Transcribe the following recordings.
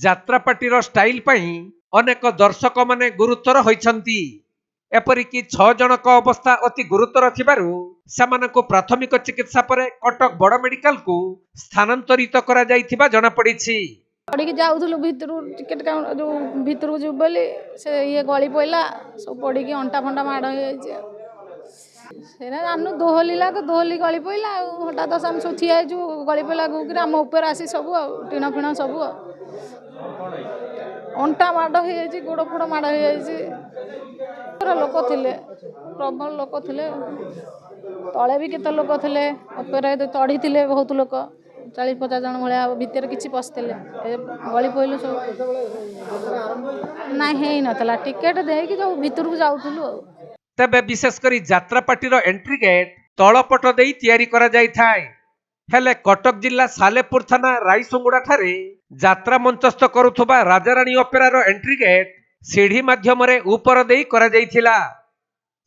ଯାତ୍ରାପାଟିର style ପାଇଁ ଅନେକ ଦର୍ଶକ ମାନେ ଗୁରୁତର ହୋଇଛନ୍ତି। ଏପରିକି 6 ଜଣଙ୍କ ଅବସ୍ଥା ଅତି ଗୁରୁତର ଥିବାରୁ ସେମାନଙ୍କୁ ପ୍ରାଥମିକ ଚିକିତ୍ସା ପରେ କଟକ ବଡ଼ ମେଡିକାଲକୁ ସ୍ଥାନାନ୍ତରିତ କରାଯାଇଥିବା ଜଣାପଡ଼ିଛି। पड़ी जाऊलु भितर टिकेट जो भितर को जीव बोली से ये गली पड़ा सब पड़ी अंटा फंटा माड़ हो जानू दोहलिला तो दोहली गली पड़ा हठात आम सब ठिया गली पड़ा गुक आम उपर आसी सब टीण फिण सब अंटा माड़ हो गोड़ फोड़ माड़ हो लोक थे प्रबल लोक थे तले भी केते लोक थे तढ़ी थे बहुत लोक 40-50 जन भाया भितर किसी पशिले गली पड़लु सब ना नाला टिकेट देकी जो भितर को जाऊलु। तेबे विशेषकर यात्रापाटीर एंट्री गेट तलपट दे तैयारी करा जाय थाए। हेले कटक जिला सालेपुर थाना रायसुंगुड़ा ठारे यात्रा मंचस्थ करुथुबा राजाराणी ओपेरार एंट्री गेट सीढ़ी माध्यम ऊपर दे करा जायथिला।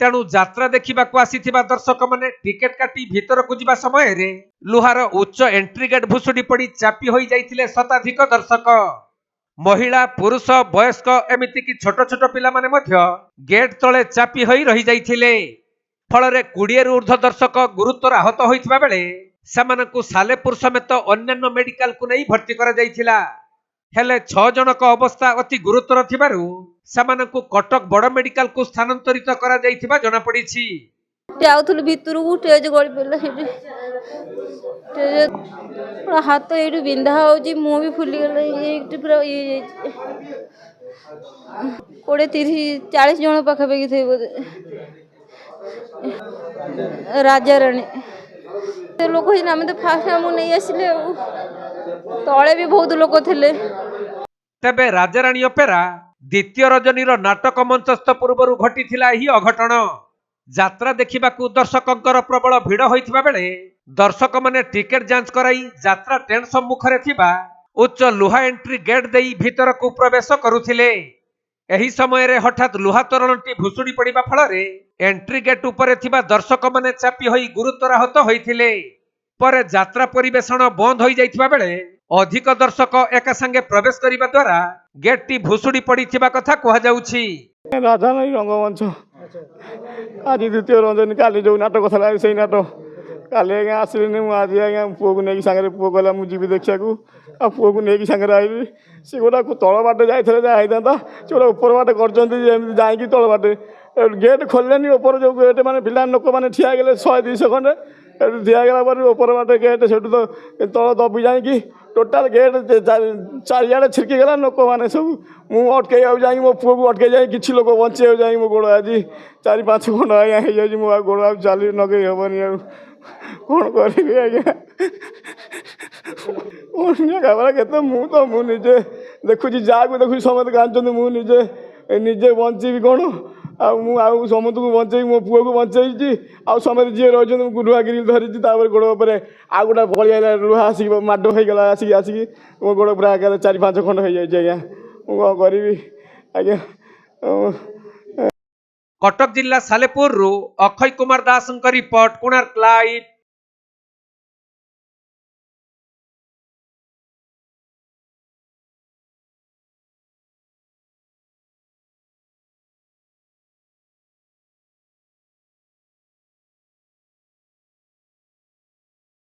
तेणु यात्रा देखा आसीथिबा दर्शक माने टिकेट काटी भीतर को जिबा समय रे लुहार उच्च एंट्री गेट भुसुड़ी पड़ी चापी होई जाइथिले शताधिक दर्शक। महिला पुरुष वयस्क एमिति कि छोट छोट पिला माने मध्य गेट तले चापी होई रही जाइथिले। फलरे 20 रु ऊर्ध्व दर्शक गुरुतर आहत होइथिबा बेले सेमानकु सालेपुर समेत अन्यान्य मेडिकल को नहीं भर्ती करा जाइथिला। हेले 6 जनक अवस्था अति गुरुतर थिबारु सेमानकु कटक बड़ मेडिकल को स्थानांतरित करा जाइथिबा जଣା पड़िछि। जाउथुल भितर को टेज गଳି पड़ला हेडी टेज हाथ एडू बिंधा होजी मुंह भी फुली गेला एक पूरा ये 20-30-40 जन पाखा पाखी थे बोधे राजाराणी ते लोक ही नाम तो फास्ट हम नहीं आसिले तळे भी बहुत लोक थिले। तेबे राजाराणी ओपेरा द्वितीय रजनीर नाटक मंचस्थ पूर्व घटी ही अघटन। यात्रा देखिबाकू दर्शकंकर प्रबल भिड़ होइथिबा बेले दर्शक माने टिकेट जांच कराई यात्रा ट्रेन सम्मुखरे थिबा उच्च लुहा एंट्री गेट देई भीतर को प्रवेश करुथिले। एही समय रे हठात लुहा तोरणटी भुसुड़ी पड़िबा फलरे एंट्री गेट उपरे थिबा दर्शक माने चापी होई गुरुतर आहत होइथिले। परे यात्रा परिवेषण बंद होई जाइथिबा बेले अधिक दर्शक एका संगे प्रवेश करिबा द्वारा गेट टी भुसुड़ी पड़िथिबा कथा कहा जाउछि। राजाराणी रंगमंच आज द्वितीय रंजन काली जो नाटक था से नाटक काली आज्ञा आसलिनी आज आज्ञा पुओ को नहीं सागर पुओ कहला मुझे देखा आ पुओ को नहीं सागर आईबी सी गोटा तल बाटे जाइए जाता से गोटा ऊपर बाटे कर जाकि तल बाटे गेट खोलेनि ऊपर जो गेट मैंने पिला लोक मैंने ठिया गले 100-200 खंडे ठिया गला ऊपर बाटे गेट से तो तल दबी जाकि टोटाल गेट चारिआडे छिड़की गला लोक मैंने सब मुझे अटके जा मो पुओ को अटके जाए कि लोक बचे जा मो गोड़ आज 4-5 खंड आज्ञा हो गोड़ आ चली नगे हेनी आ कौन करी आज्ञा केते मुझे देखुची जहाँ देखुची समस्त गाँव मुझे निजे बची कौन आ समस्त को बचे मो पुओ को बचे आमें जी रही लुहा गिरी धरी गोड़ पर आ गोटा पलिया लुहा आसिक माड हो गला आसिक आसिक मो गोड़ पूरा 4-5 खंड हो जाए आज्ञा करी आज्ञा। कटक जिला सालेपुर अक्षय कुमार दास रिपोर्ट कोणार्क लाइव।